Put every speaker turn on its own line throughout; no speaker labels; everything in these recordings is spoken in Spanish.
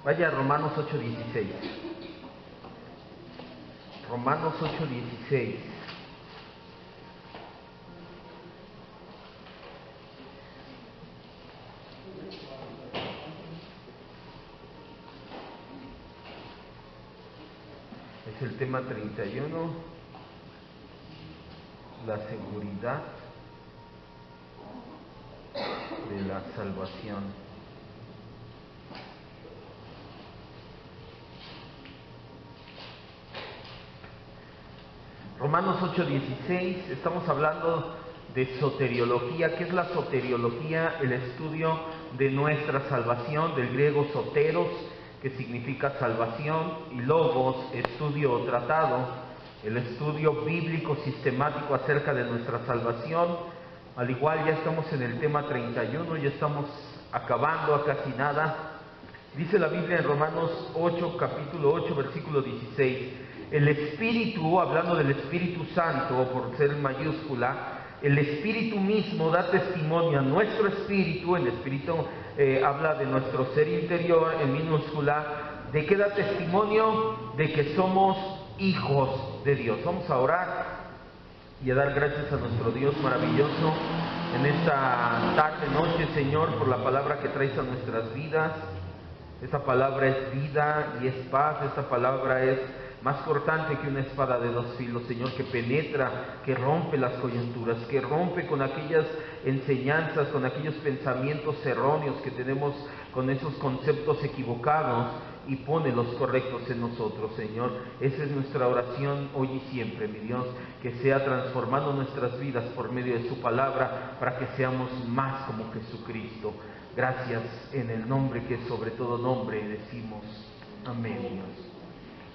Vaya a Romanos 8:16. Romanos 8:16. Es el tema 31, la seguridad de la salvación. Romanos 8:16, estamos hablando de soteriología. ¿Qué es la soteriología? El estudio de nuestra salvación, del griego soteros, que significa salvación, y logos, estudio o tratado, el estudio bíblico sistemático acerca de nuestra salvación. Al igual ya estamos en el tema 31, ya estamos acabando a casi nada. Dice la Biblia en Romanos 8, capítulo 8, versículo 16, el Espíritu, hablando del Espíritu Santo, por ser en mayúscula, el Espíritu mismo da testimonio a nuestro espíritu, el Espíritu habla de nuestro ser interior en minúscula, ¿de qué da testimonio? De que somos hijos de Dios. Vamos a orar y a dar gracias a nuestro Dios maravilloso en esta tarde, noche, Señor, por la palabra que traes a nuestras vidas. Esta palabra es vida y es paz. Esta palabra es más cortante que una espada de dos filos, Señor, que penetra, que rompe las coyunturas, que rompe con aquellas enseñanzas, con aquellos pensamientos erróneos que tenemos, con esos conceptos equivocados, y pone los correctos en nosotros, Señor. Esa es nuestra oración hoy y siempre, mi Dios, que sea transformando nuestras vidas por medio de su palabra, para que seamos más como Jesucristo. Gracias, en el nombre que es sobre todo nombre, decimos amén, Dios.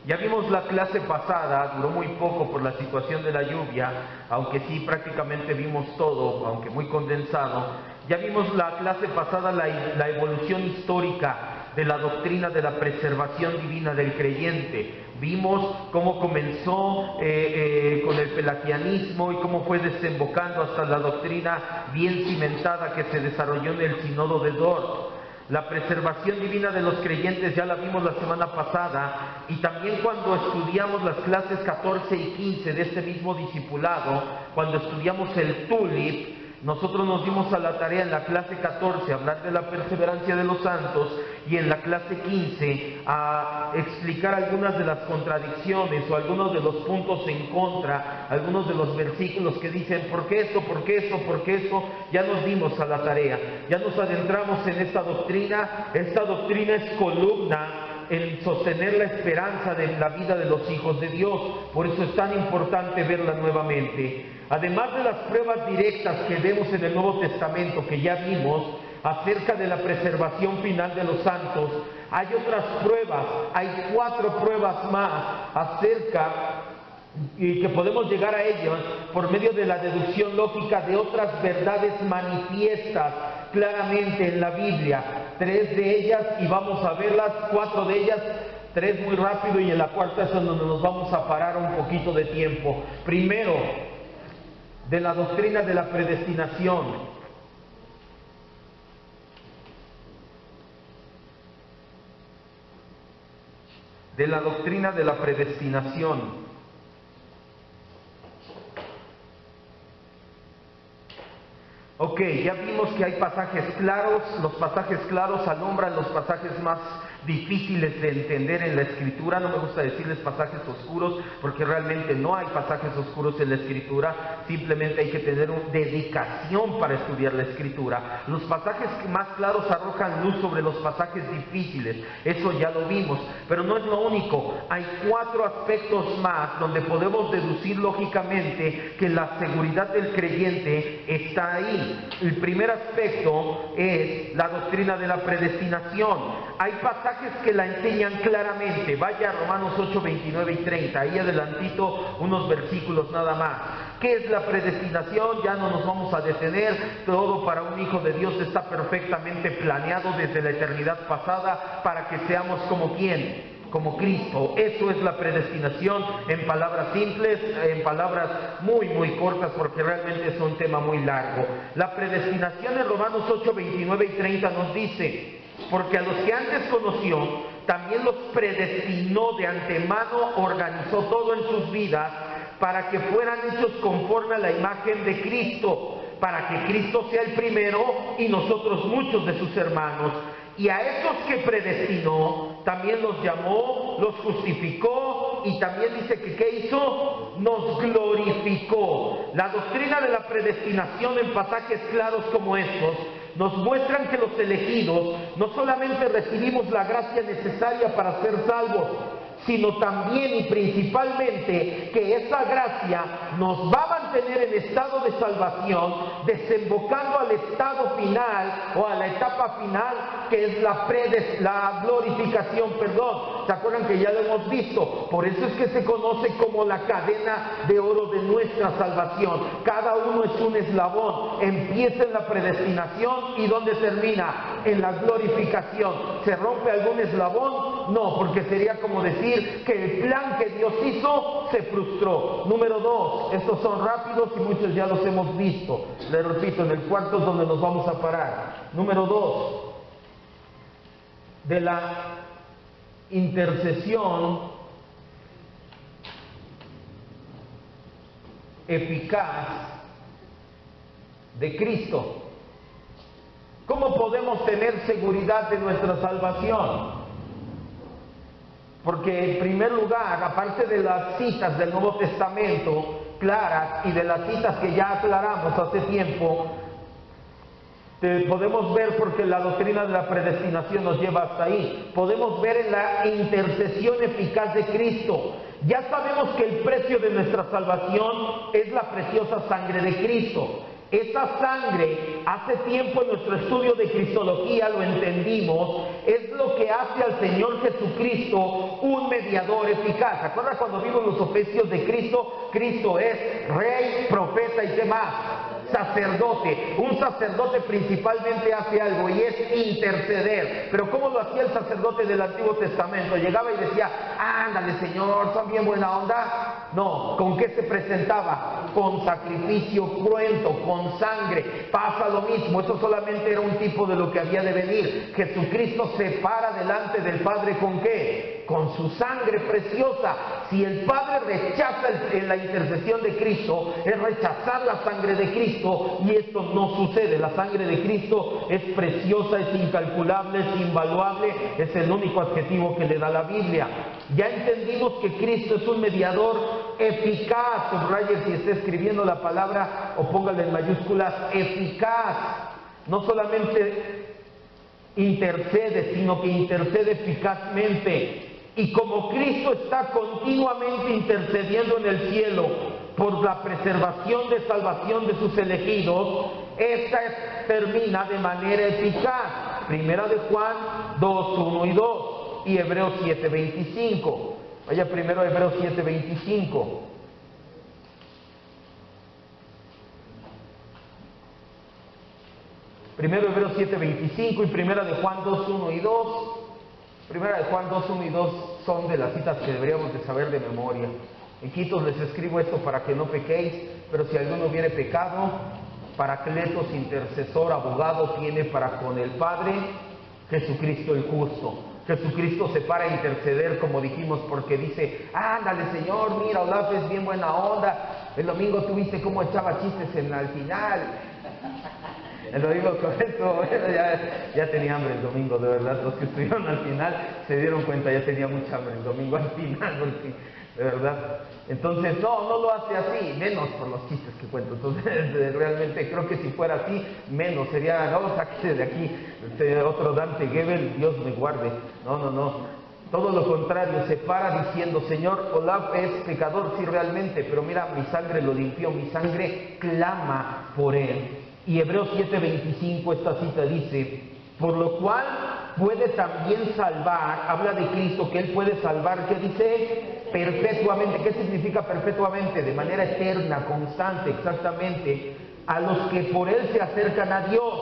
Ya vimos la clase pasada, duró muy poco por la situación de la lluvia, aunque sí prácticamente vimos todo, aunque muy condensado. Ya vimos la clase pasada la evolución histórica de la doctrina de la preservación divina del creyente. Vimos cómo comenzó con el pelagianismo y cómo fue desembocando hasta la doctrina bien cimentada que se desarrolló en el Sínodo de Dort. La preservación divina de los creyentes ya la vimos la semana pasada, y también cuando estudiamos las clases 14 y 15 de este mismo discipulado, cuando estudiamos el TULIP, nosotros nos dimos a la tarea en la clase 14 hablar de la perseverancia de los santos, y en la clase 15 a explicar algunas de las contradicciones o algunos de los puntos en contra, algunos de los versículos que dicen ¿por qué esto? ¿Por qué esto? ¿Por qué esto? Ya nos dimos a la tarea, ya nos adentramos en esta doctrina. Esta doctrina es columna en sostener la esperanza de la vida de los hijos de Dios, por eso es tan importante verla nuevamente. Además de las pruebas directas que vemos en el Nuevo Testamento, que ya vimos, acerca de la preservación final de los santos, hay otras pruebas, hay 4 pruebas más acerca, y que podemos llegar a ellas por medio de la deducción lógica de otras verdades manifiestas claramente en la Biblia. 3 de ellas, y vamos a verlas, 4 de ellas, 3 muy rápido, y en la cuarta es donde nos vamos a parar un poquito de tiempo. Primero, de la doctrina de la predestinación. De la doctrina de la predestinación. Ok, ya vimos que hay pasajes claros. Los pasajes claros alumbran los pasajes más difíciles de entender en la Escritura. No me gusta decirles pasajes oscuros, porque realmente no hay pasajes oscuros en la Escritura. Simplemente hay que tener una dedicación para estudiar la Escritura. Los pasajes más claros arrojan luz sobre los pasajes difíciles. Eso ya lo vimos, pero no es lo único. Hay 4 aspectos más donde podemos deducir lógicamente que la seguridad del creyente está ahí. El primer aspecto es la doctrina de la predestinación. Hay pasajes que la enseñan claramente. Vaya a Romanos 8, 29 y 30, ahí adelantito unos versículos nada más. ¿Qué es la predestinación? Ya no nos vamos a detener. Todo para un hijo de Dios está perfectamente planeado desde la eternidad pasada para que seamos como ¿quién? Como Cristo. Eso es la predestinación, en palabras simples, en palabras muy cortas, porque realmente es un tema muy largo. La predestinación en Romanos 8, 29 y 30 nos dice: porque a los que antes conoció, también los predestinó de antemano, organizó todo en sus vidas para que fueran hechos conforme a la imagen de Cristo, para que Cristo sea el primero y nosotros muchos de sus hermanos. Y a esos que predestinó, también los llamó, los justificó y también dice que ¿qué hizo? Nos glorificó. La doctrina de la predestinación en pasajes claros como estos nos muestran que los elegidos no solamente recibimos la gracia necesaria para ser salvos, sino también y principalmente que esa gracia nos va a mantener en estado de salvación, desembocando al estado final o a la etapa final, que es la glorificación, ¿Se acuerdan que ya lo hemos visto? Por eso es que se conoce como la cadena de oro de nuestra salvación. Cada uno es un eslabón. Empieza en la predestinación y ¿dónde termina? En la glorificación. ¿Se rompe algún eslabón? No, porque sería como decir que el plan que Dios hizo se frustró. Número 2, estos son rápidos y muchos ya los hemos visto. Les repito, en el cuarto es donde nos vamos a parar. Número 2, de la intercesión eficaz de Cristo. ¿Cómo podemos tener seguridad de nuestra salvación? Porque en primer lugar, aparte de las citas del Nuevo Testamento claras y de las citas que ya aclaramos hace tiempo, podemos ver, porque la doctrina de la predestinación nos lleva hasta ahí, podemos ver en la intercesión eficaz de Cristo. Ya sabemos que el precio de nuestra salvación es la preciosa sangre de Cristo. Esa sangre, hace tiempo en nuestro estudio de Cristología lo entendimos, es lo que hace al Señor Jesucristo un mediador eficaz. ¿Se acuerdan cuando vimos los oficios de Cristo? Cristo es Rey, profeta y ¿qué más? Sacerdote. Un sacerdote principalmente hace algo y es interceder. Pero ¿cómo lo hacía el sacerdote del Antiguo Testamento? Llegaba y decía, ándale Señor, son bien buena onda. No, ¿con qué se presentaba? Con sacrificio cruento, con sangre. Pasa lo mismo, eso solamente era un tipo de lo que había de venir. Jesucristo se para delante del Padre ¿con qué? Con su sangre preciosa. Si el Padre rechaza la intercesión de Cristo, es rechazar la sangre de Cristo, y esto no sucede. La sangre de Cristo es preciosa, es incalculable, es invaluable, es el único adjetivo que le da la Biblia. Ya entendimos que Cristo es un mediador eficaz. Subraye si está escribiendo la palabra o póngale en mayúsculas, eficaz. No solamente intercede, sino que intercede eficazmente. Y como Cristo está continuamente intercediendo en el cielo por la preservación de salvación de sus elegidos, esta termina de manera eficaz. Primera de Juan 2, 1 y 2 y Hebreos 7, 25. Vaya primero a Hebreos 7, 25. Primero Hebreos 7, 25 y Primera de Juan 2, 1 y 2. Primera de Juan 2, 1 y 2 son de las citas que deberíamos de saber de memoria. En Quitos les escribo esto para que no pequéis, pero si alguno hubiere pecado, Paracletos, intercesor, abogado tiene para con el Padre, Jesucristo el justo. Jesucristo se para a interceder, como dijimos, porque dice, ándale Señor, mira, Olaf es bien buena onda, el domingo tú viste cómo echaba chistes al final. El domingo con esto, bueno, ya tenía hambre el domingo, de verdad. Los que estuvieron al final se dieron cuenta, ya tenía mucha hambre el domingo al final, porque, de verdad. Entonces, no lo hace así, menos por los chistes que cuento. Entonces, realmente creo que si fuera así, menos, sería, no, sáquese de aquí, otro Dante Gebel, Dios me guarde. No. Todo lo contrario, se para diciendo, Señor, Olaf es pecador, sí realmente, pero mira, mi sangre lo limpió, mi sangre clama por él. Y Hebreos 7:25, esta cita dice, por lo cual puede también salvar, habla de Cristo, que Él puede salvar, ¿qué dice? Perpetuamente. ¿Qué significa perpetuamente? De manera eterna, constante, exactamente, a los que por Él se acercan a Dios.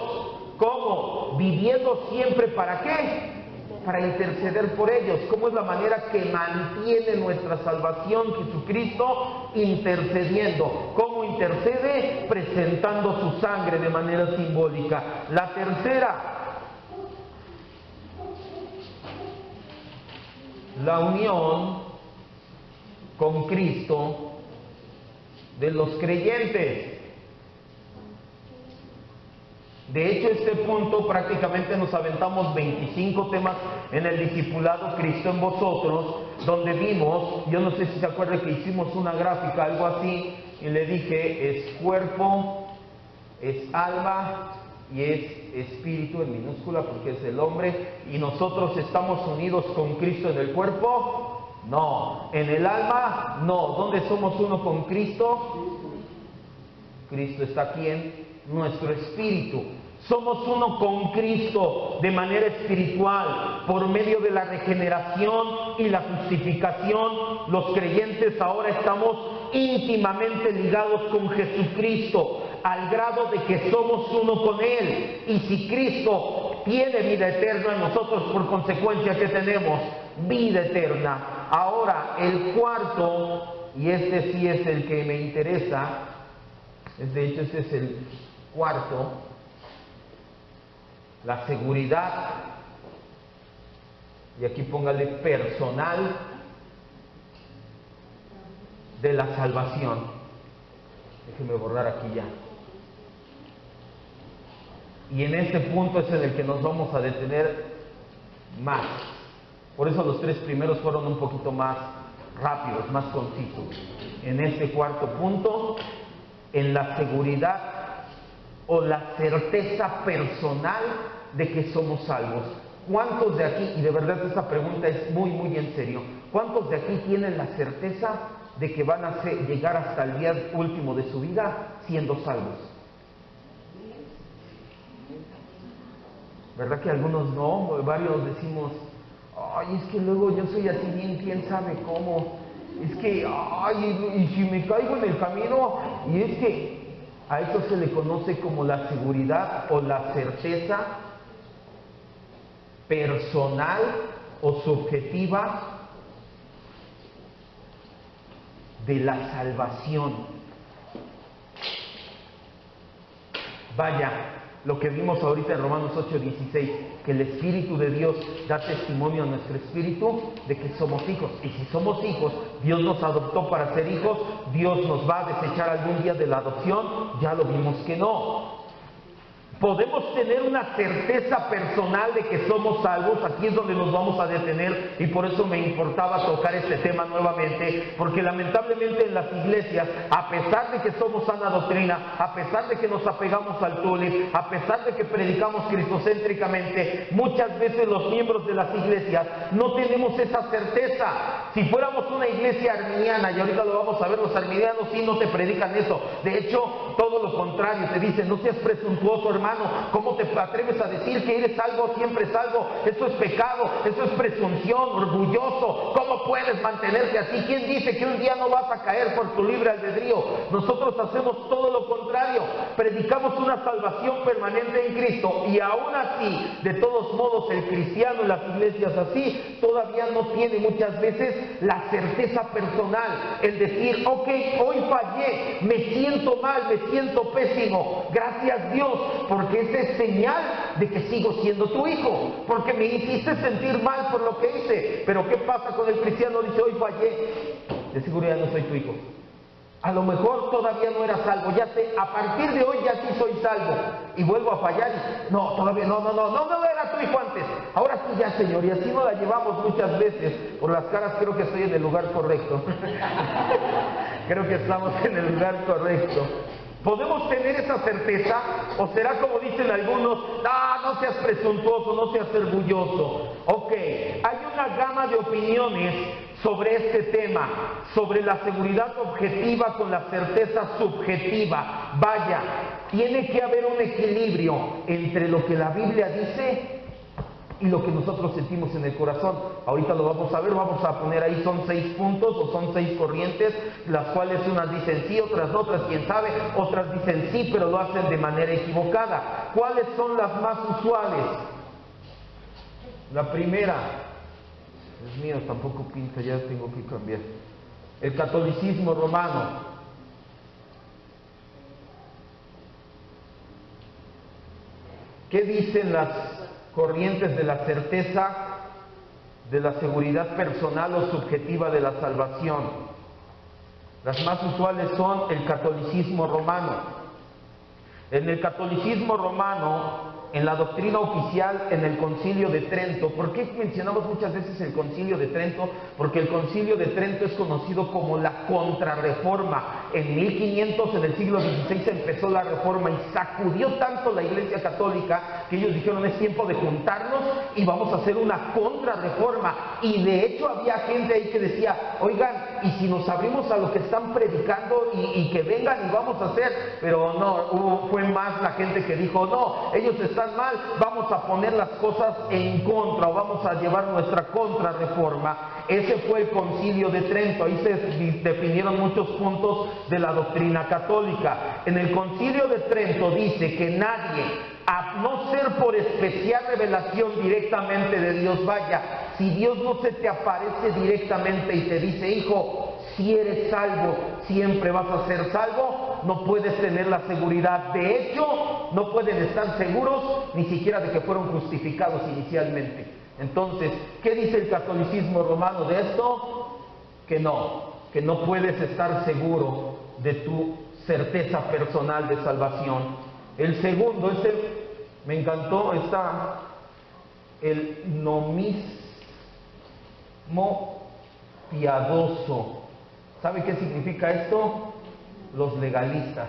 ¿Cómo? Viviendo siempre, ¿para qué? Para interceder por ellos. ¿Cómo es la manera que mantiene nuestra salvación Jesucristo? Intercediendo. ¿Cómo intercede? Presentando su sangre de manera simbólica. La tercera, la unión con Cristo de los creyentes. De hecho, este punto prácticamente nos aventamos 25 temas en el discipulado Cristo en vosotros, donde vimos, yo no sé si se acuerdan que hicimos una gráfica, algo así, y le dije, es cuerpo, es alma y es espíritu en minúscula porque es el hombre, y nosotros estamos unidos con Cristo en el cuerpo. No. ¿En el alma? No. ¿Dónde somos uno con Cristo? Cristo está aquí en nuestro espíritu. Somos uno con Cristo de manera espiritual, por medio de la regeneración y la justificación. Los creyentes ahora estamos íntimamente ligados con Jesucristo, al grado de que somos uno con Él. Y si Cristo tiene vida eterna, nosotros por consecuencia que tenemos vida eterna. Ahora, el cuarto, y este sí es el que me interesa, de hecho este es el cuarto, la seguridad, y aquí póngale personal, de la salvación. Déjeme borrar aquí ya. Y en este punto es en el que nos vamos a detener más. Por eso los tres primeros fueron un poquito más rápidos, más concisos. En este cuarto punto, en la seguridad o la certeza personal de que somos salvos. ¿Cuántos de aquí, y de verdad esta pregunta es muy en serio, cuántos de aquí tienen la certeza de que van a llegar hasta el día último de su vida siendo salvos? ¿Verdad que algunos no? Varios decimos, ay, es que luego yo soy así bien, quién sabe cómo, es que, ay, y si me caigo en el camino, y es que a eso se le conoce como la seguridad o la certeza personal o subjetiva de la salvación. Vaya, lo que vimos ahorita en Romanos 8:16, que el Espíritu de Dios da testimonio a nuestro espíritu de que somos hijos. Y si somos hijos, Dios nos adoptó para ser hijos. Dios nos va a desechar algún día de la adopción. Ya lo vimos que no. Podemos tener una certeza personal de que somos salvos. Aquí es donde nos vamos a detener, y por eso me importaba tocar este tema nuevamente, porque lamentablemente en las iglesias, a pesar de que somos sana doctrina, a pesar de que nos apegamos al tulip, a pesar de que predicamos cristocéntricamente, muchas veces los miembros de las iglesias no tenemos esa certeza. Si fuéramos una iglesia arminiana, y ahorita lo vamos a ver, los arminianos sí no te predican eso. De hecho, todo lo contrario, te dicen, no seas presuntuoso, hermano, ¿cómo te atreves a decir que eres salvo, siempre salvo? Eso es pecado, eso es presunción, orgulloso. ¿Cómo puedes mantenerte así? ¿Quién dice que un día no vas a caer por tu libre albedrío? Nosotros hacemos todo lo contrario, predicamos una salvación permanente en Cristo, y aún así, de todos modos, el cristiano en las iglesias así todavía no tiene muchas veces la certeza personal, el decir, ok, hoy fallé, me siento mal, me siento pésimo, gracias Dios, porque esa es señal de que sigo siendo tu hijo, porque me hiciste sentir mal por lo que hice. Pero ¿qué pasa con el cristiano? Dice, hoy fallé, de seguridad no soy tu hijo. A lo mejor todavía no era salvo, ya sé, a partir de hoy ya sí soy salvo, y vuelvo a fallar, y no, todavía no era tu hijo antes, ahora sí ya, Señor, y así nos la llevamos muchas veces. Por las caras creo que estoy en el lugar correcto. Creo que estamos en el lugar correcto. ¿Podemos tener esa certeza? ¿O será como dicen algunos, no seas presuntuoso, no seas orgulloso? Ok, hay una gama de opiniones sobre este tema, sobre la seguridad objetiva con la certeza subjetiva. Vaya, tiene que haber un equilibrio entre lo que la Biblia dice y lo que nosotros sentimos en el corazón. Ahorita lo vamos a ver, vamos a poner ahí, son 6 puntos o son 6 corrientes, las cuales unas dicen sí, otras no, otras quién sabe, otras dicen sí, pero lo hacen de manera equivocada. ¿Cuáles son las más usuales? La primera, Dios mío, tampoco pinta, ya tengo que cambiar. El catolicismo romano. ¿Qué dicen las corrientes de la certeza de la seguridad personal o subjetiva de la salvación. Las más usuales son el catolicismo romano. En el catolicismo romano, en la doctrina oficial, en el Concilio de Trento. ¿Por qué mencionamos muchas veces el Concilio de Trento? Porque el Concilio de Trento es conocido como la Contrarreforma. En 1500, en el siglo XVI, empezó la Reforma y sacudió tanto la Iglesia Católica que ellos dijeron: es tiempo de juntarnos y vamos a hacer una Contrarreforma. Y de hecho había gente ahí que decía: oigan, ¿y si nos abrimos a lo que están predicando y que vengan y vamos a hacer? Pero no, fue más la gente que dijo: no, ellos están mal, vamos a poner las cosas en contra, o vamos a llevar nuestra contrarreforma. Ese fue el Concilio de Trento. Ahí se definieron muchos puntos de la doctrina católica. En el Concilio de Trento dice que nadie, a no ser por especial revelación directamente de Dios, vaya, si Dios no se te aparece directamente y te dice: hijo, si eres salvo, siempre vas a ser salvo, no puedes tener la seguridad. De hecho, no pueden estar seguros ni siquiera de que fueron justificados inicialmente. Entonces, ¿qué dice el catolicismo romano de esto? Que no puedes estar seguro de tu certeza personal de salvación. El segundo es me encantó, está el nomismo piadoso. ¿Sabe qué significa esto? Los legalistas.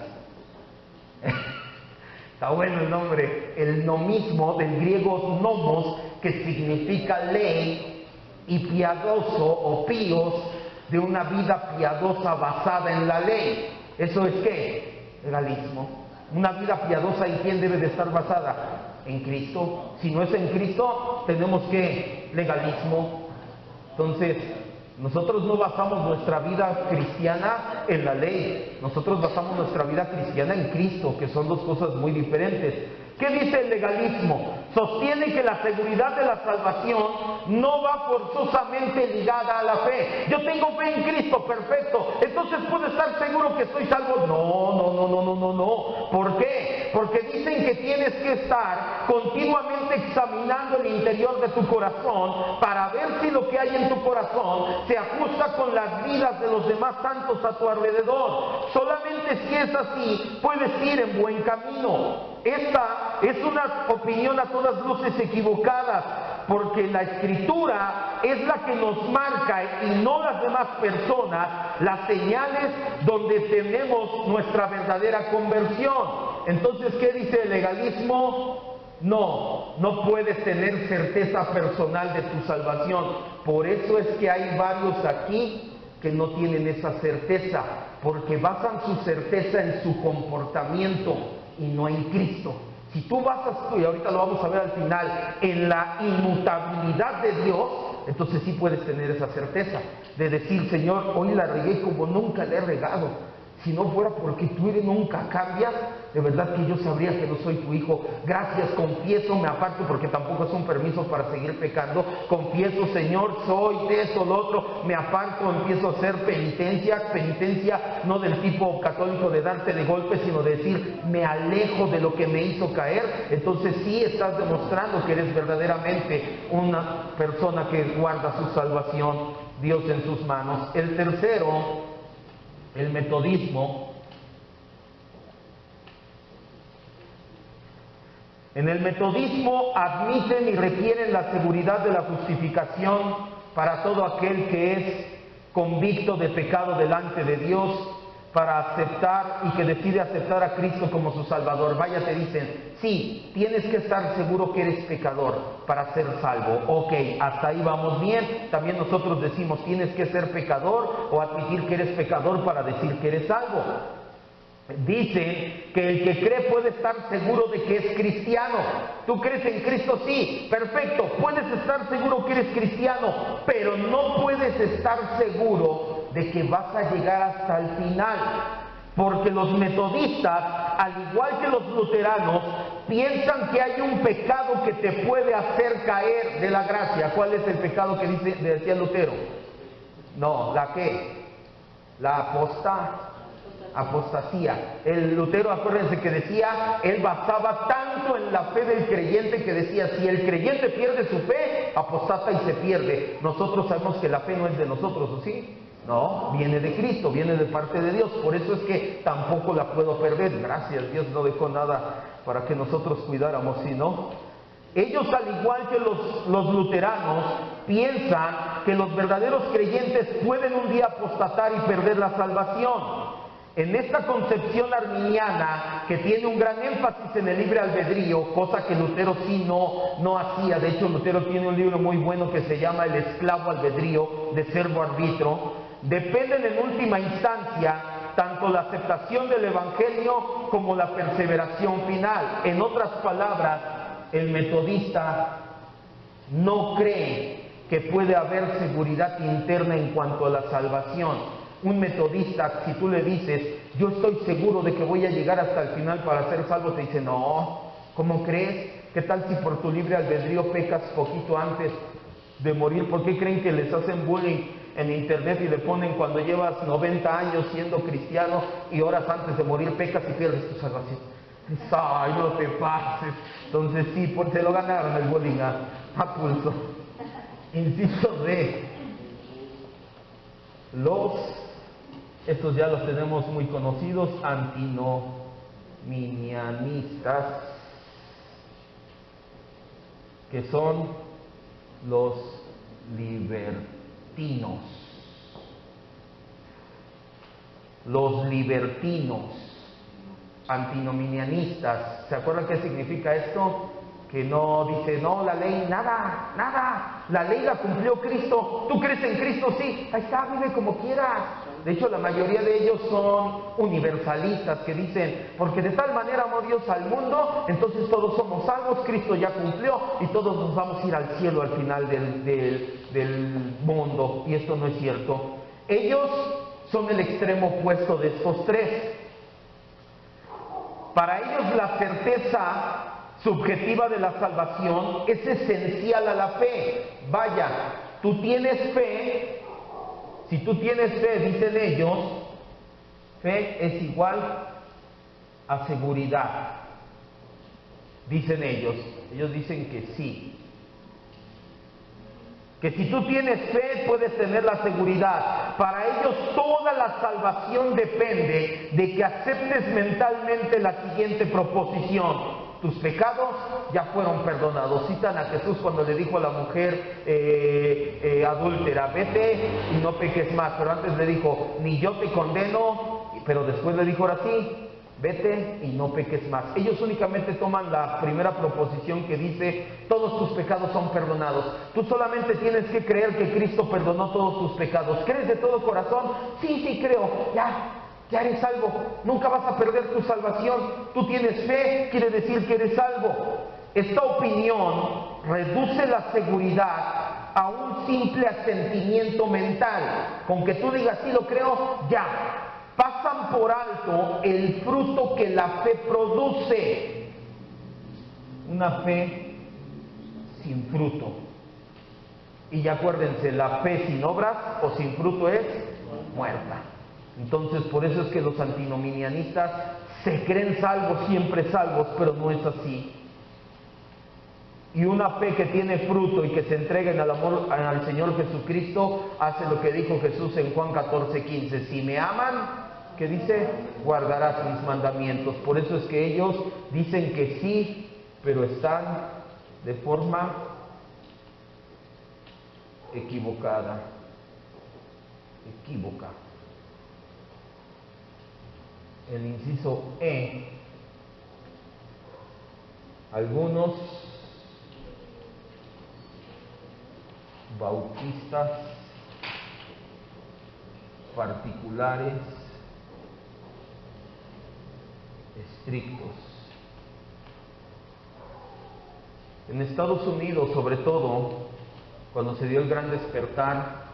Está bueno el nombre. El nomismo, del griego nomos, que significa ley, y piadoso o píos, de una vida piadosa basada en la ley. ¿Eso es qué? Legalismo. Una vida piadosa, ¿en quién debe de estar basada? En Cristo. Si no es en Cristo, tenemos que legalismo. Entonces, nosotros no basamos nuestra vida cristiana en la ley, nosotros basamos nuestra vida cristiana en Cristo, que son dos cosas muy diferentes. ¿Qué dice el legalismo? Sostiene que la seguridad de la salvación no va forzosamente ligada a la fe. Yo tengo fe en Cristo, perfecto, entonces puedo estar seguro que estoy salvo. No. ¿Por qué? Porque dicen que tienes que estar continuamente examinando el interior de tu corazón para ver si lo que hay en tu corazón se ajusta con las vidas de los demás santos a tu alrededor. Solamente si es así, puedes ir en buen camino. Esta es una opinión a todas luces equivocada, porque la Escritura es la que nos marca, y no las demás personas, las señales donde tenemos nuestra verdadera conversión. Entonces, ¿qué dice el legalismo? No puedes tener certeza personal de tu salvación. Por eso es que hay varios aquí que no tienen esa certeza, porque basan su certeza en su comportamiento y no en Cristo. Si tú basas, y ahorita lo vamos a ver al final, en la inmutabilidad de Dios, entonces sí puedes tener esa certeza de decir: Señor, hoy la regué como nunca la he regado. Si no fuera porque tú nunca cambias, de verdad que yo sabría que no soy tu hijo. Gracias, confieso, me aparto, porque tampoco es un permiso para seguir pecando. Confieso: Señor, soy de esto, lo otro, me aparto, empiezo a hacer penitencia no del tipo católico de darte de golpe, sino de decir: me alejo de lo que me hizo caer. Entonces sí estás demostrando que eres verdaderamente una persona que guarda su salvación, Dios en sus manos. El tercero, el metodismo. En el metodismo admiten y requieren la seguridad de la justificación para todo aquel que es convicto de pecado delante de Dios, para aceptar y que decide aceptar a Cristo como su Salvador. Vaya, te dicen: sí, tienes que estar seguro que eres pecador para ser salvo. Ok, hasta ahí vamos bien. También nosotros decimos: tienes que ser pecador o admitir que eres pecador para decir que eres salvo. Dicen que el que cree puede estar seguro de que es cristiano. ¿Tú crees en Cristo? Sí, perfecto, puedes estar seguro que eres cristiano, pero no puedes estar seguro de que vas a llegar hasta el final, porque los metodistas, al igual que los luteranos, piensan que hay un pecado que te puede hacer caer de la gracia. ¿Cuál es el pecado que decía Lutero? No, ¿la qué? La apostasía. El Lutero, acuérdense que decía, él basaba tanto en la fe del creyente que decía, si el creyente pierde su fe, apostata y se pierde. Nosotros sabemos que la fe no es de nosotros, ¿o sí? No, viene de Cristo, viene de parte de Dios. Por eso es que tampoco la puedo perder. Gracias, Dios no dejó nada para que nosotros cuidáramos, sino ellos, al igual que los luteranos, piensan que los verdaderos creyentes pueden un día apostatar y perder la salvación. En esta concepción arminiana, que tiene un gran énfasis en el libre albedrío, cosa que Lutero sí no hacía. De hecho, Lutero tiene un libro muy bueno que se llama El esclavo albedrío, de servo arbitro. Dependen en última instancia tanto la aceptación del evangelio como la perseveración final. En otras palabras, el metodista no cree que puede haber seguridad interna en cuanto a la salvación. Un metodista, si tú le dices, yo estoy seguro de que voy a llegar hasta el final para ser salvo, te dice, no, ¿cómo crees? ¿Qué tal si por tu libre albedrío pecas poquito antes de morir? ¿Por qué creen que les hacen bullying en internet y le ponen cuando llevas 90 años siendo cristiano y horas antes de morir pecas y pierdes tu salvación? ¡Ay, no te pases! Entonces sí, pues se lo ganaron el bullying a pulso. Inciso D. Estos ya los tenemos muy conocidos, antinominianistas, que son los libertinos. Los libertinos, antinominianistas. ¿Se acuerdan qué significa esto? Que no dice, no, la ley, nada, la ley la cumplió Cristo. ¿Tú crees en Cristo? Sí, ahí está, vive como quieras. De hecho, la mayoría de ellos son universalistas, que dicen, porque de tal manera amó Dios al mundo, entonces todos somos salvos, Cristo ya cumplió y todos nos vamos a ir al cielo al final del mundo. Y esto no es cierto. Ellos son el extremo opuesto de estos tres. Para ellos la certeza subjetiva de la salvación es esencial a la fe. Vaya, tú tienes fe. Si tú tienes fe, dicen ellos, fe es igual a seguridad. Dicen ellos dicen que sí. Que si tú tienes fe, puedes tener la seguridad. Para ellos toda la salvación depende de que aceptes mentalmente la siguiente proposición: tus pecados ya fueron perdonados. Citan a Jesús cuando le dijo a la mujer adúltera, vete y no peques más. Pero antes le dijo, ni yo te condeno, pero después le dijo, ahora sí, vete y no peques más. Ellos únicamente toman la primera proposición que dice, todos tus pecados son perdonados. Tú solamente tienes que creer que Cristo perdonó todos tus pecados. ¿Crees de todo corazón? Sí, creo. Ya eres salvo, nunca vas a perder tu salvación. Tú tienes fe, quiere decir que eres salvo. Esta opinión reduce la seguridad a un simple asentimiento mental. Con que tú digas, sí lo creo, ya. Pasan por alto el fruto que la fe produce. Una fe sin fruto. Y ya acuérdense, la fe sin obras o sin fruto es muerta. Entonces, por eso es que los antinominianistas se creen salvos, siempre salvos, pero no es así. Y una fe que tiene fruto y que se entrega en el amor al Señor Jesucristo hace lo que dijo Jesús en Juan 14:15. Si me aman, ¿qué dice? Guardarás mis mandamientos. Por eso es que ellos dicen que sí, pero están de forma equívoca. El inciso E. Algunos bautistas particulares estrictos. En Estados Unidos, sobre todo, cuando se dio el gran despertar,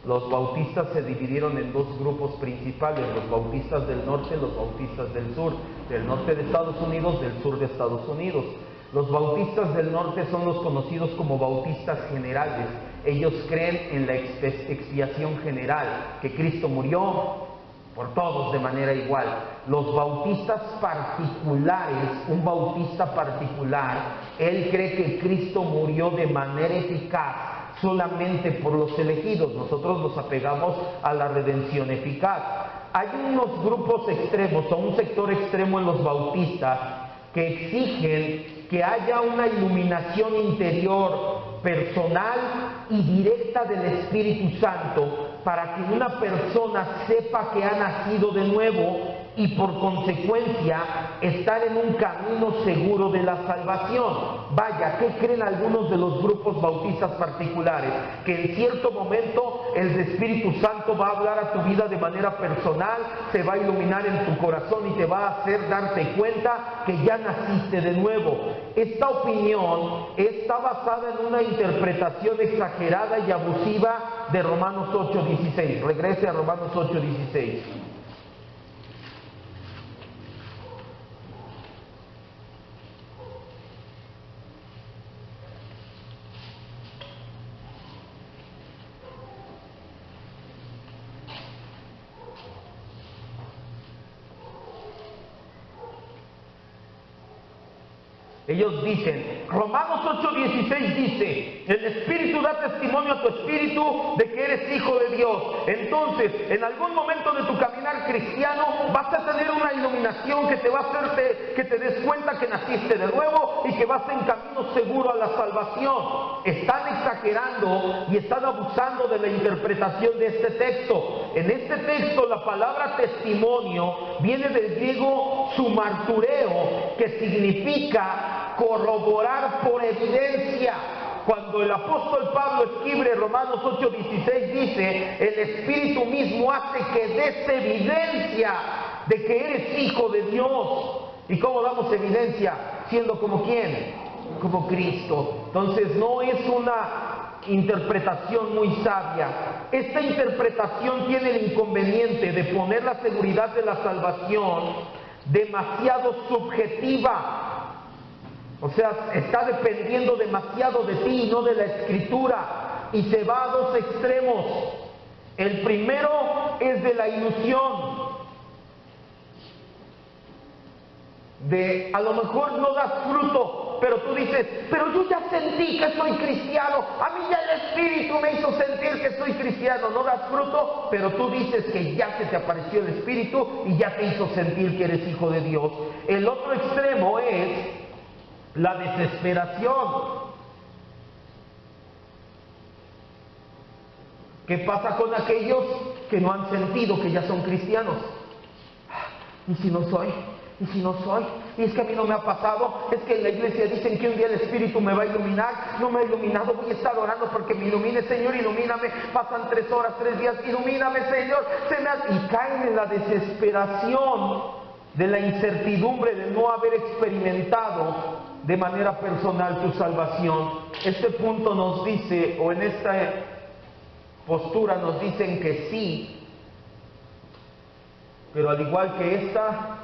los bautistas se dividieron en dos grupos principales: los bautistas del norte y los bautistas del sur, del norte de Estados Unidos, del sur de Estados Unidos. Los bautistas del norte son los conocidos como bautistas generales. Ellos creen en la expiación general, que Cristo murió por todos de manera igual. Los bautistas particulares, un bautista particular, él cree que Cristo murió de manera eficaz solamente por los elegidos. Nosotros nos apegamos a la redención eficaz. Hay unos grupos extremos o un sector extremo en los bautistas que exigen que haya una iluminación interior personal y directa del Espíritu Santo para que una persona sepa que ha nacido de nuevo y por consecuencia estar en un camino seguro de la salvación. Vaya, ¿qué creen algunos de los grupos bautistas particulares? Que en cierto momento el Espíritu Santo va a hablar a tu vida de manera personal, se va a iluminar en tu corazón y te va a hacer darte cuenta que ya naciste de nuevo. Esta opinión está basada en una interpretación exagerada y abusiva de Romanos 8:16. Regrese a Romanos 8:16. Ellos dicen, Romanos 8:16 dice, el Espíritu da testimonio a tu espíritu de que eres hijo de Dios. Entonces, en algún momento de tu caminar cristiano vas a tener una iluminación que te va a hacer que te des cuenta que naciste de nuevo y que vas en camino seguro a la salvación. Están exagerando y están abusando de la interpretación de este texto. En este texto la palabra testimonio viene del griego sumartureo, que significa corroborar por evidencia. Cuando el apóstol Pablo escribe Romanos 8:16 dice, el Espíritu mismo hace que des evidencia de que eres hijo de Dios. ¿Y cómo damos evidencia? Siendo como ¿quién? Como Cristo. Entonces no es una interpretación muy sabia. Esta interpretación tiene el inconveniente de poner la seguridad de la salvación demasiado subjetiva. O sea, está dependiendo demasiado de ti y no de la Escritura, y se va a dos extremos. El primero es de la ilusión, de a lo mejor no das fruto, pero tú dices, pero yo ya sentí que soy cristiano, a mí ya el Espíritu me hizo sentir que soy cristiano. No das fruto, pero tú dices que ya se te apareció el Espíritu y ya te hizo sentir que eres hijo de Dios. El otro extremo es la desesperación. ¿Qué pasa con aquellos que no han sentido que ya son cristianos? ¿Y si no soy? ¿Y si no soy? Y es que a mí no me ha pasado. Es que en la iglesia dicen que un día el Espíritu me va a iluminar. No me ha iluminado, voy a estar orando porque me ilumine. Señor, ilumíname. Pasan 3 horas, 3 días, ilumíname, Señor. Y caen en la desesperación de la incertidumbre de no haber experimentado de manera personal tu salvación. Este punto nos dice, o en esta postura nos dicen que sí, pero al igual que esta,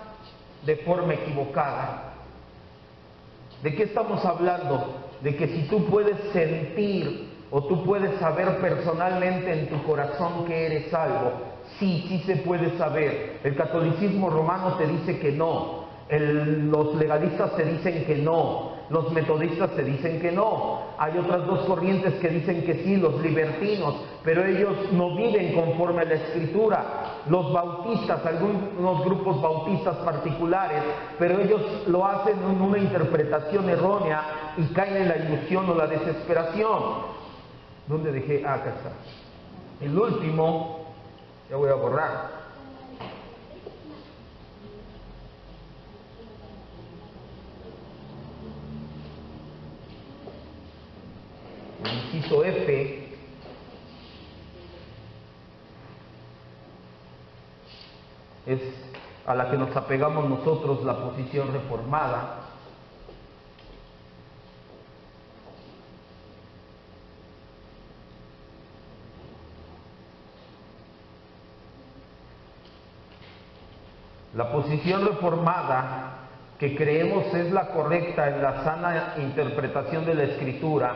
de forma equivocada. ¿De qué estamos hablando? De que si tú puedes sentir o tú puedes saber personalmente en tu corazón que eres salvo. Sí se puede saber. El catolicismo romano te dice que no. Los legalistas te dicen que no, los metodistas te dicen que no. Hay otras dos corrientes que dicen que sí, los libertinos, pero ellos no viven conforme a la Escritura. Los bautistas, algunos grupos bautistas particulares, pero ellos lo hacen en una interpretación errónea y caen en la ilusión o la desesperación. ¿Dónde dejé? Acá está. El último, ya voy a borrar. Inciso F, es a la que nos apegamos nosotros, la posición reformada. La posición reformada, que creemos es la correcta en la sana interpretación de la Escritura,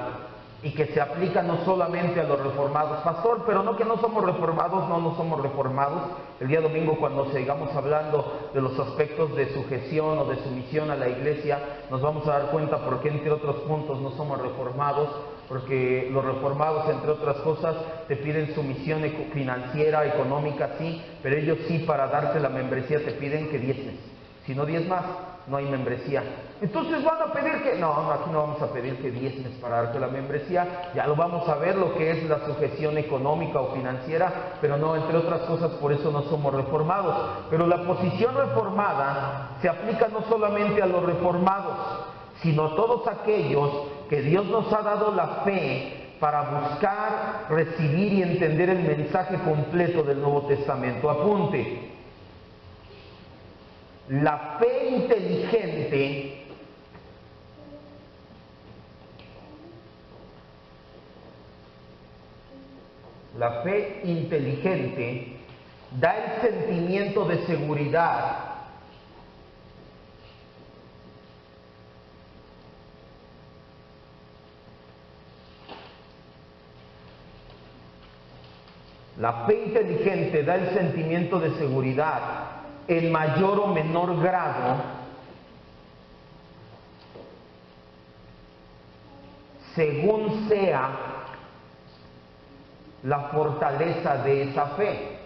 y que se aplica no solamente a los reformados. Pastor, pero no que no somos reformados, no somos reformados. El día domingo, cuando sigamos hablando de los aspectos de sujeción o de sumisión a la iglesia, nos vamos a dar cuenta por qué, entre otros puntos, no somos reformados. Porque los reformados, entre otras cosas, te piden sumisión financiera, económica, sí, pero ellos sí, para darte la membresía te piden que diezmes. Si no diezmas, no hay membresía. Entonces van a pedir que... No, aquí no vamos a pedir que diezmes para darte la membresía. Ya lo vamos a ver lo que es la sujeción económica o financiera, pero no, entre otras cosas, por eso no somos reformados. Pero la posición reformada se aplica no solamente a los reformados, sino a todos aquellos que Dios nos ha dado la fe para buscar, recibir y entender el mensaje completo del Nuevo Testamento. Apunte. La fe inteligente da el sentimiento de seguridad en mayor o menor grado según sea la fortaleza de esa fe.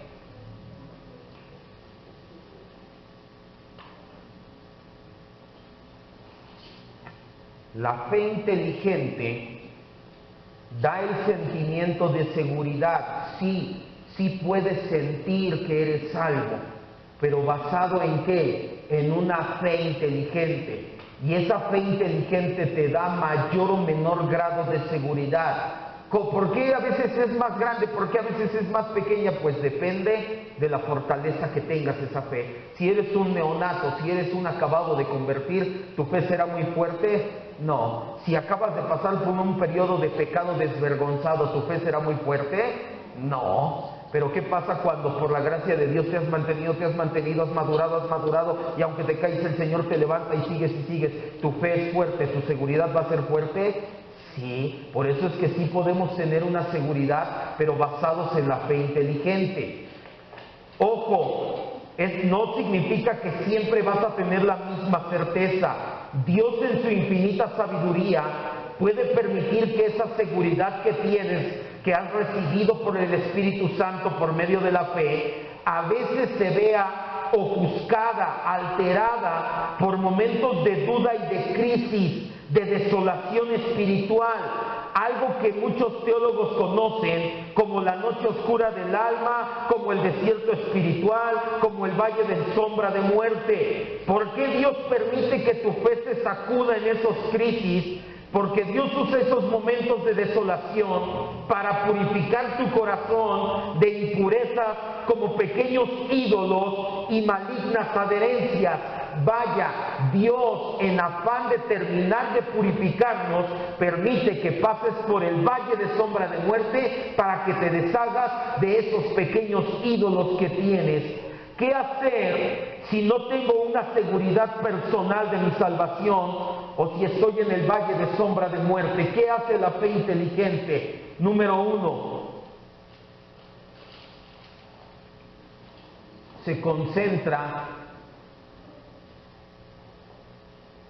La fe inteligente da el sentimiento de seguridad. Sí puedes sentir que eres salvo, pero ¿basado en qué? En una fe inteligente. Y esa fe inteligente te da mayor o menor grado de seguridad. ¿Por qué a veces es más grande? ¿Por qué a veces es más pequeña? Pues depende de la fortaleza que tengas esa fe. Si eres un neonato, si eres un acabado de convertir, ¿tu fe será muy fuerte? No. Si acabas de pasar por un periodo de pecado desvergonzado, ¿tu fe será muy fuerte? No. Pero ¿qué pasa cuando por la gracia de Dios te has mantenido, has madurado, y aunque te caes el Señor te levanta y sigues? ¿Tu fe es fuerte? ¿Tu seguridad va a ser fuerte? Sí, por eso es que sí podemos tener una seguridad, pero basados en la fe inteligente. Ojo, no significa que siempre vas a tener la misma certeza. Dios en su infinita sabiduría puede permitir que esa seguridad que tienes, que has recibido por el Espíritu Santo por medio de la fe, a veces se vea ofuscada, alterada por momentos de duda y de crisis, de desolación espiritual, algo que muchos teólogos conocen como la noche oscura del alma, como el desierto espiritual, como el valle de sombra de muerte. ¿Por qué Dios permite que tu fe se sacuda en esos crisis? Porque Dios usa esos momentos de desolación para purificar tu corazón de impurezas como pequeños ídolos y malignas adherencias. Vaya, Dios, en afán de terminar de purificarnos, permite que pases por el valle de sombra de muerte para que te deshagas de esos pequeños ídolos que tienes. ¿Qué hacer si no tengo una seguridad personal de mi salvación o si estoy en el valle de sombra de muerte? ¿Qué hace la fe inteligente? Número 1, se concentra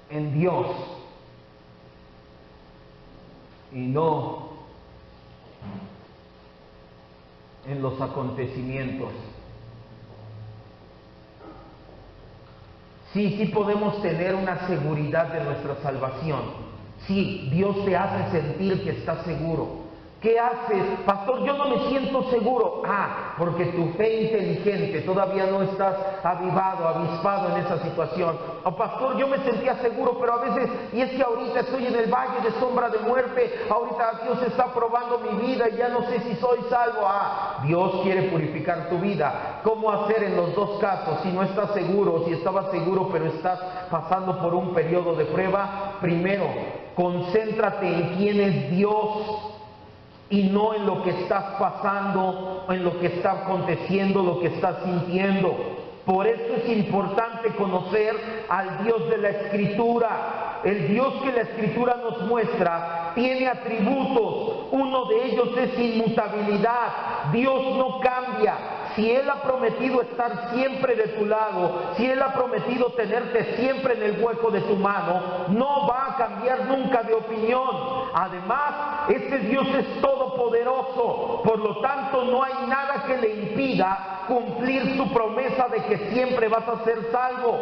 en Dios y no en los acontecimientos. Sí podemos tener una seguridad de nuestra salvación. Sí, Dios te hace sentir que estás seguro. ¿Qué haces? Pastor, yo no me siento seguro. Porque tu fe inteligente todavía no estás avivado, avispado en esa situación. Pastor, yo me sentía seguro, pero a veces, y es que ahorita estoy en el valle de sombra de muerte, ahorita Dios está probando mi vida y ya no sé si soy salvo. Dios quiere purificar tu vida. ¿Cómo hacer en los dos casos? Si no estás seguro, si estabas seguro pero estás pasando por un periodo de prueba, primero, concéntrate en quién es Dios y no en lo que estás pasando, en lo que está aconteciendo, lo que estás sintiendo. Por eso es importante conocer al Dios de la Escritura. El Dios que la Escritura nos muestra tiene atributos. Uno de ellos es inmutabilidad. Dios no cambia. Si Él ha prometido estar siempre de tu lado, si Él ha prometido tenerte siempre en el hueco de tu mano, no va a cambiar nunca de opinión. Además, ese Dios es todopoderoso, por lo tanto no hay nada que le impida cumplir su promesa de que siempre vas a ser salvo.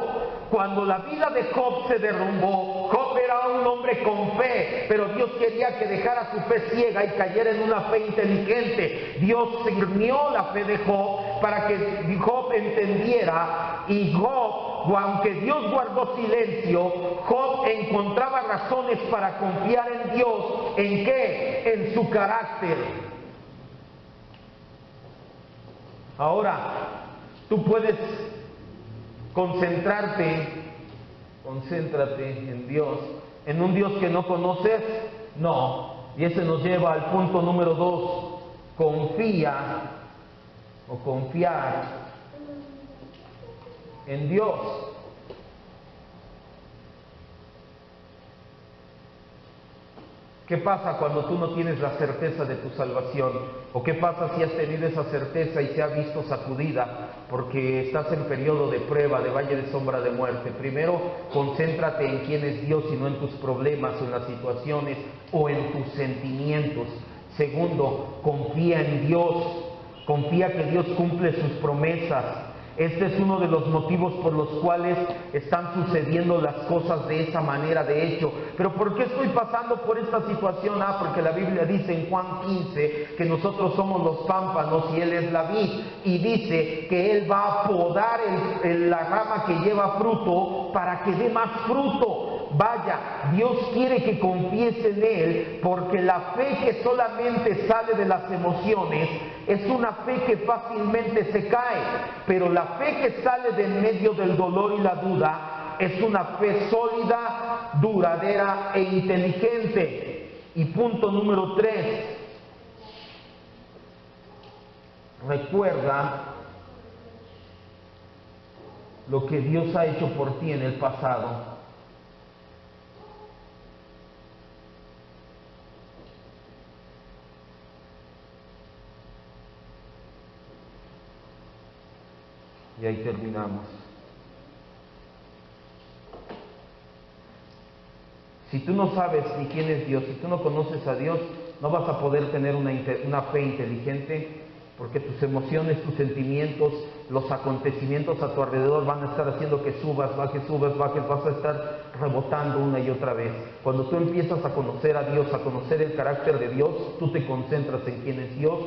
Cuando la vida de Job se derrumbó, Job era un hombre con fe, pero Dios quería que dejara su fe ciega y cayera en una fe inteligente. Dios sirvió la fe de Job para que Job entendiera, y Job, aunque Dios guardó silencio, Job encontraba razones para confiar en Dios. ¿En qué? En su carácter. Ahora, tú puedes concéntrate en Dios, en un Dios que no conoces. No, y ese nos lleva al punto número 2, confía o confiar en Dios. ¿Qué pasa cuando tú no tienes la certeza de tu salvación? ¿O qué pasa si has tenido esa certeza y se ha visto sacudida porque estás en periodo de prueba, de valle de sombra de muerte? Primero, concéntrate en quién es Dios y no en tus problemas o en las situaciones o en tus sentimientos. Segundo, confía en Dios. Confía que Dios cumple sus promesas. Este es uno de los motivos por los cuales están sucediendo las cosas de esa manera, de hecho. ¿Pero por qué estoy pasando por esta situación? Porque la Biblia dice en Juan 15 que nosotros somos los pámpanos y Él es la vid. Y dice que Él va a podar la rama que lleva fruto para que dé más fruto. Vaya, Dios quiere que confíes en Él, porque la fe que solamente sale de las emociones es una fe que fácilmente se cae, pero la fe que sale de en medio del dolor y la duda es una fe sólida, duradera e inteligente. Y punto número 3, recuerda lo que Dios ha hecho por ti en el pasado. Y ahí terminamos. Si tú no sabes ni quién es Dios, si tú no conoces a Dios, no vas a poder tener una fe inteligente, porque tus emociones, tus sentimientos, los acontecimientos a tu alrededor van a estar haciendo que subas, bajes, vas a estar rebotando una y otra vez. Cuando tú empiezas a conocer a Dios, a conocer el carácter de Dios, tú te concentras en quién es Dios.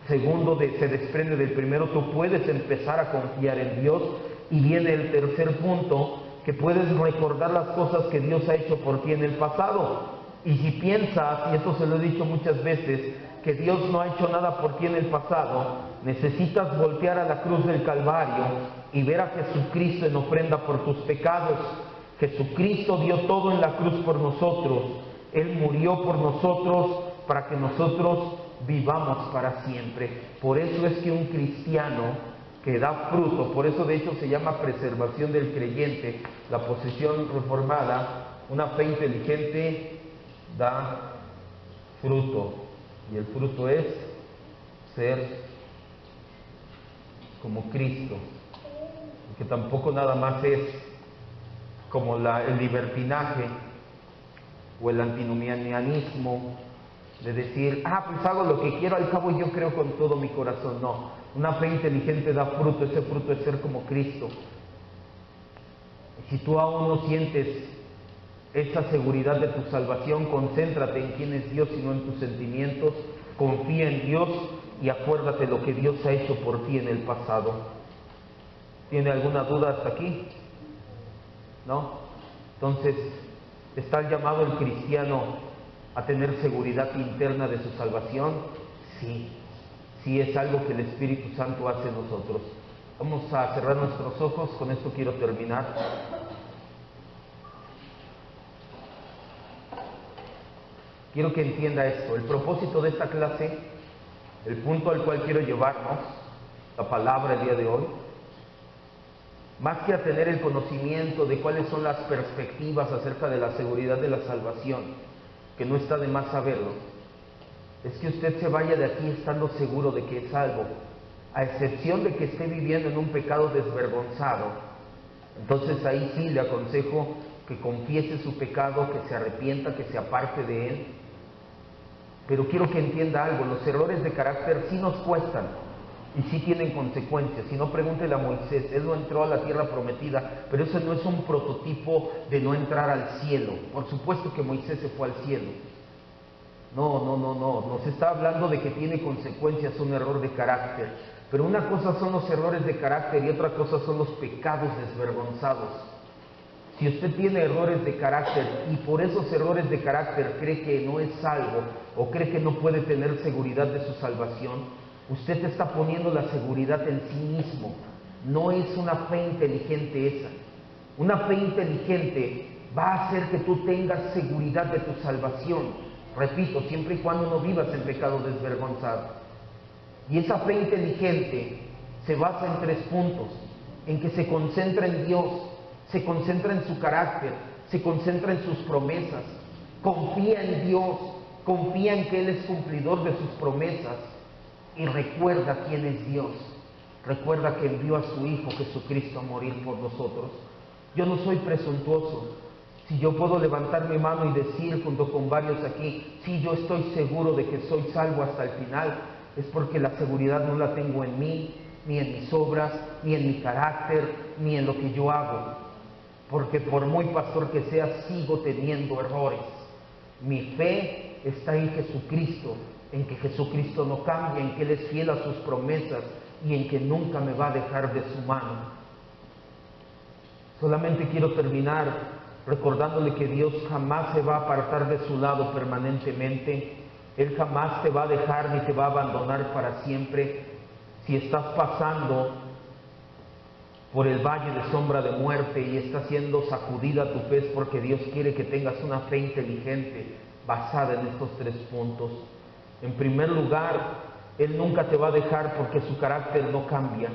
Segundo, se desprende del primero, tú puedes empezar a confiar en Dios. Y viene el tercer punto, que puedes recordar las cosas que Dios ha hecho por ti en el pasado. Y si piensas, y esto se lo he dicho muchas veces, que Dios no ha hecho nada por ti en el pasado, necesitas voltear a la cruz del Calvario y ver a Jesucristo en ofrenda por tus pecados. Jesucristo dio todo en la cruz por nosotros. Él murió por nosotros para que nosotros vivamos para siempre. Por eso es que un cristiano que da fruto, por eso de hecho se llama preservación del creyente, la posición reformada, una fe inteligente da fruto, y el fruto es ser como Cristo, que tampoco nada más es como el libertinaje o el antinomianismo, de decir, pues hago lo que quiero, al cabo yo creo con todo mi corazón. No, una fe inteligente da fruto, ese fruto es ser como Cristo. Y si tú aún no sientes esa seguridad de tu salvación, concéntrate en quién es Dios y no en tus sentimientos, confía en Dios y acuérdate lo que Dios ha hecho por ti en el pasado. ¿Tiene alguna duda hasta aquí? ¿No? Entonces, ¿está el llamado el cristiano a tener seguridad interna de su salvación? Sí, sí es algo que el Espíritu Santo hace en nosotros. Vamos a cerrar nuestros ojos, con esto quiero terminar. Quiero que entienda esto, el propósito de esta clase, el punto al cual quiero llevarnos, la palabra el día de hoy, más que a tener el conocimiento de cuáles son las perspectivas acerca de la seguridad de la salvación, que no está de más saberlo, es que usted se vaya de aquí estando seguro de que es salvo, a excepción de que esté viviendo en un pecado desvergonzado. Entonces ahí sí le aconsejo que confiese su pecado, que se arrepienta, que se aparte de él. Pero quiero que entienda algo, los errores de carácter sí nos cuestan y sí tienen consecuencias. Si no, pregúntele a Moisés, él no entró a la tierra prometida, pero eso no es un prototipo de no entrar al cielo. Por supuesto que Moisés se fue al cielo. No, nos está hablando de que tiene consecuencias un error de carácter. Pero una cosa son los errores de carácter y otra cosa son los pecados desvergonzados. Si usted tiene errores de carácter y por esos errores de carácter cree que no es salvo o cree que no puede tener seguridad de su salvación, usted está poniendo la seguridad en sí mismo. No es una fe inteligente esa. Una fe inteligente va a hacer que tú tengas seguridad de tu salvación. Repito, siempre y cuando no vivas en pecado desvergonzado. Y esa fe inteligente se basa en 3 puntos: en que se concentra en Dios, se concentra en su carácter, se concentra en sus promesas, confía en Dios, confía en que Él es cumplidor de sus promesas y recuerda quién es Dios. Recuerda que envió a su Hijo Jesucristo a morir por nosotros. Yo no soy presuntuoso. Si yo puedo levantar mi mano y decir junto con varios aquí, sí, yo estoy seguro de que soy salvo hasta el final, es porque la seguridad no la tengo en mí, ni en mis obras, ni en mi carácter, ni en lo que yo hago. Porque por muy pastor que sea, sigo teniendo errores. Mi fe está en Jesucristo, en que Jesucristo no cambia, en que Él es fiel a sus promesas y en que nunca me va a dejar de su mano. Solamente quiero terminar recordándole que Dios jamás se va a apartar de su lado permanentemente. Él jamás te va a dejar ni te va a abandonar para siempre. Si estás pasando por el valle de sombra de muerte y está siendo sacudida tu fe, es porque Dios quiere que tengas una fe inteligente basada en estos 3 puntos. En primer lugar, Él nunca te va a dejar porque su carácter no cambia,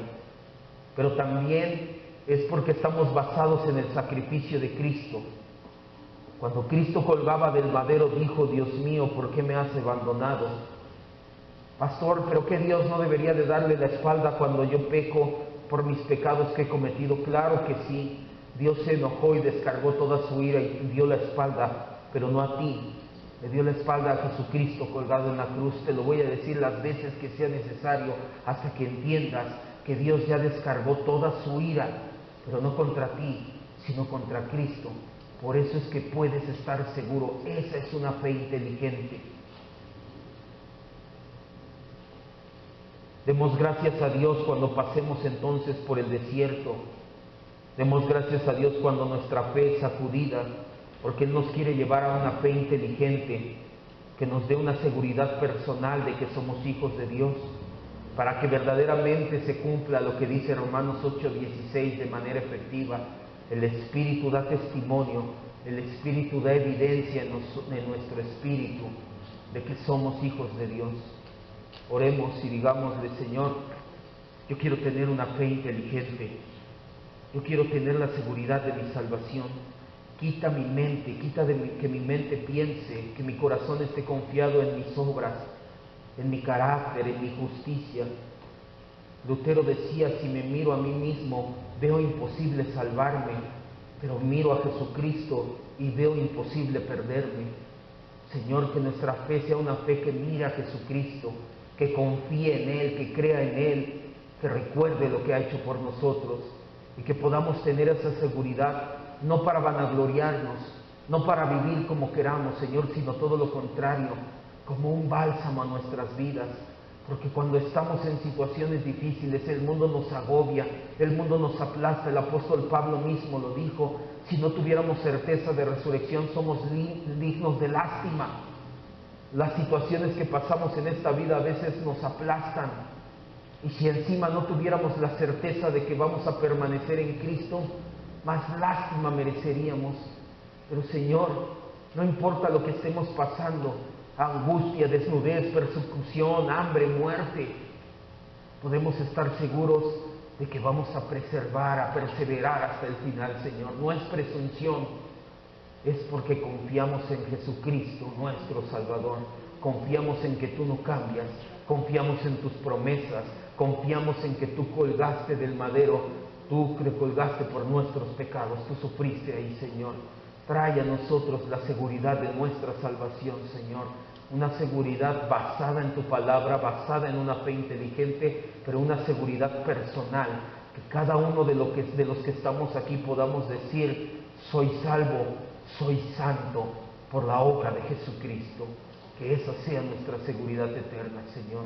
pero también es porque estamos basados en el sacrificio de Cristo. Cuando Cristo colgaba del madero dijo: Dios mío, ¿por qué me has abandonado? Pastor, ¿pero qué Dios no debería de darle la espalda cuando yo peco por mis pecados que he cometido? Claro que sí. Dios se enojó y descargó toda su ira y dio la espalda, pero no a ti. Le dio la espalda a Jesucristo colgado en la cruz. Te lo voy a decir las veces que sea necesario hasta que entiendas que Dios ya descargó toda su ira, pero no contra ti, sino contra Cristo. Por eso es que puedes estar seguro. Esa es una fe inteligente. Demos gracias a Dios cuando pasemos entonces por el desierto. Demos gracias a Dios cuando nuestra fe es sacudida, porque Él nos quiere llevar a una fe inteligente que nos dé una seguridad personal de que somos hijos de Dios, para que verdaderamente se cumpla lo que dice Romanos 8:16 de manera efectiva. El Espíritu da testimonio, el Espíritu da evidencia en nuestro espíritu de que somos hijos de Dios. Oremos y digámosle: Señor, yo quiero tener una fe inteligente, yo quiero tener la seguridad de mi salvación. Quita mi mente, que mi mente piense, que mi corazón esté confiado en mis obras, en mi carácter, en mi justicia. Lutero decía: si me miro a mí mismo, veo imposible salvarme, pero miro a Jesucristo y veo imposible perderme. Señor, que nuestra fe sea una fe que mira a Jesucristo, que confíe en Él, que crea en Él, que recuerde lo que ha hecho por nosotros, y que podamos tener esa seguridad, no para vanagloriarnos, no para vivir como queramos, Señor, sino todo lo contrario, como un bálsamo a nuestras vidas, porque cuando estamos en situaciones difíciles, el mundo nos agobia, el mundo nos aplasta. El apóstol Pablo mismo lo dijo: si no tuviéramos certeza de resurrección, somos dignos de lástima. Las situaciones que pasamos en esta vida a veces nos aplastan, y si encima no tuviéramos la certeza de que vamos a permanecer en Cristo, más lástima mereceríamos. Pero Señor, no importa lo que estemos pasando, angustia, desnudez, persecución, hambre, muerte, podemos estar seguros de que vamos a preservar, a perseverar hasta el final, Señor. No es presunción, es porque confiamos en Jesucristo, nuestro Salvador. Confiamos en que tú no cambias, confiamos en tus promesas, confiamos en que tú colgaste del madero, tú que colgaste por nuestros pecados, tú sufriste ahí, Señor. Trae a nosotros la seguridad de nuestra salvación, Señor. Una seguridad basada en tu palabra, basada en una fe inteligente, pero una seguridad personal, que cada uno de los que estamos aquí podamos decir: soy salvo, soy santo por la obra de Jesucristo. Que esa sea nuestra seguridad eterna, Señor.